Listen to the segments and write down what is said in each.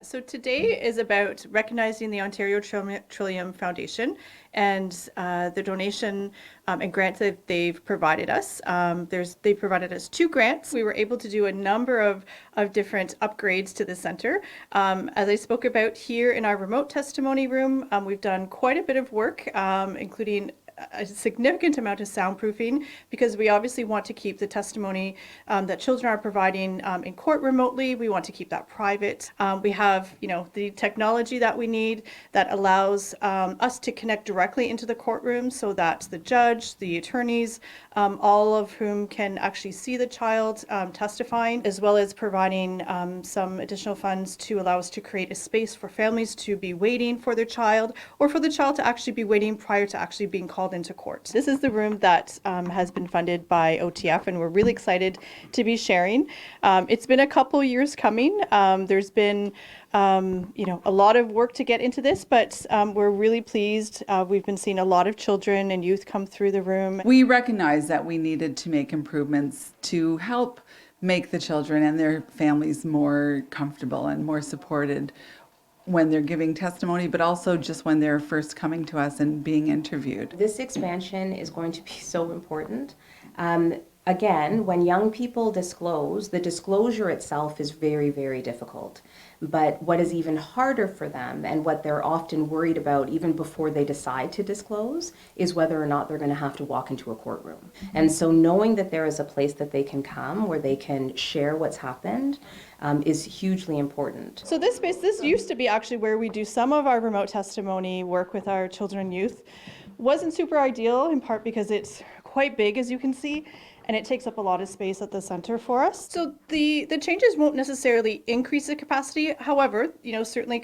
So today is about recognizing the Ontario Trillium Foundation and the donation and grants that they've provided us. They provided us 2 grants. We were able to do a number of different upgrades to the center. As I spoke about here in our remote testimony room, we've done quite a bit of work, including a significant amount of soundproofing, because we obviously want to keep the testimony that children are providing in court remotely. We want to keep that private. We have, the technology that we need that allows us to connect directly into the courtroom, so that the judge, the attorneys, all of whom can actually see the child testifying, as well as providing some additional funds to allow us to create a space for families to be waiting for their child, or for the child to actually be waiting prior to actually being called into court. This is the room that has been funded by OTF, and we're really excited to be sharing. It's been a couple years coming. There's been a lot of work to get into this, but we're really pleased. We've been seeing a lot of children and youth come through the room. We recognized that we needed to make improvements to help make the children and their families more comfortable and more supported when they're giving testimony, but also just when they're first coming to us and being interviewed. This expansion is going to be so important. Again, when young people disclose, the disclosure itself is very, very difficult. But what is even harder for them, and what they're often worried about even before they decide to disclose, is whether or not they're going to have to walk into a courtroom. And so knowing that there is a place that they can come where they can share what's happened is hugely important. So this space, this used to be actually where we do some of our remote testimony work with our children and youth. Wasn't super ideal, in part because it's quite big, as you can see, and it takes up a lot of space at the center for us. So the changes won't necessarily increase the capacity. However, certainly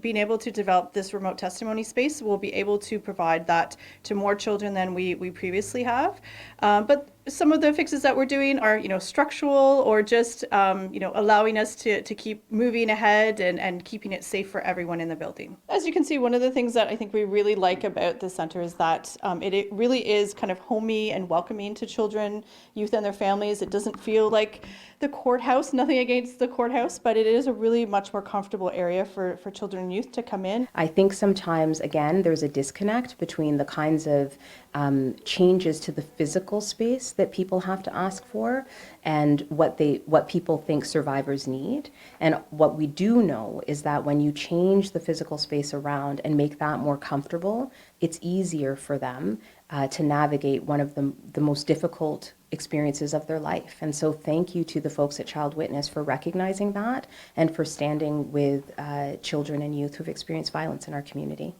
being able to develop this remote testimony space, we'll be able to provide that to more children than we previously have. But some of the fixes that we're doing are, structural, or just, allowing us to keep moving ahead and keeping it safe for everyone in the building. As you can see, one of the things that I think we really like about the center is that it really is kind of homey and welcoming to children, youth, and their families. It doesn't feel like the courthouse, nothing against the courthouse, but it is a really much more comfortable area for children and youth to come in. I think sometimes, again, there's a disconnect between the kinds of changes to the physical space that people have to ask for and what people think survivors need. And what we do know is that when you change the physical space around and make that more comfortable, it's easier for them to navigate one of the most difficult experiences of their life. And so thank you to the folks at Child Witness for recognizing that and for standing with children and youth who've experienced violence in our community.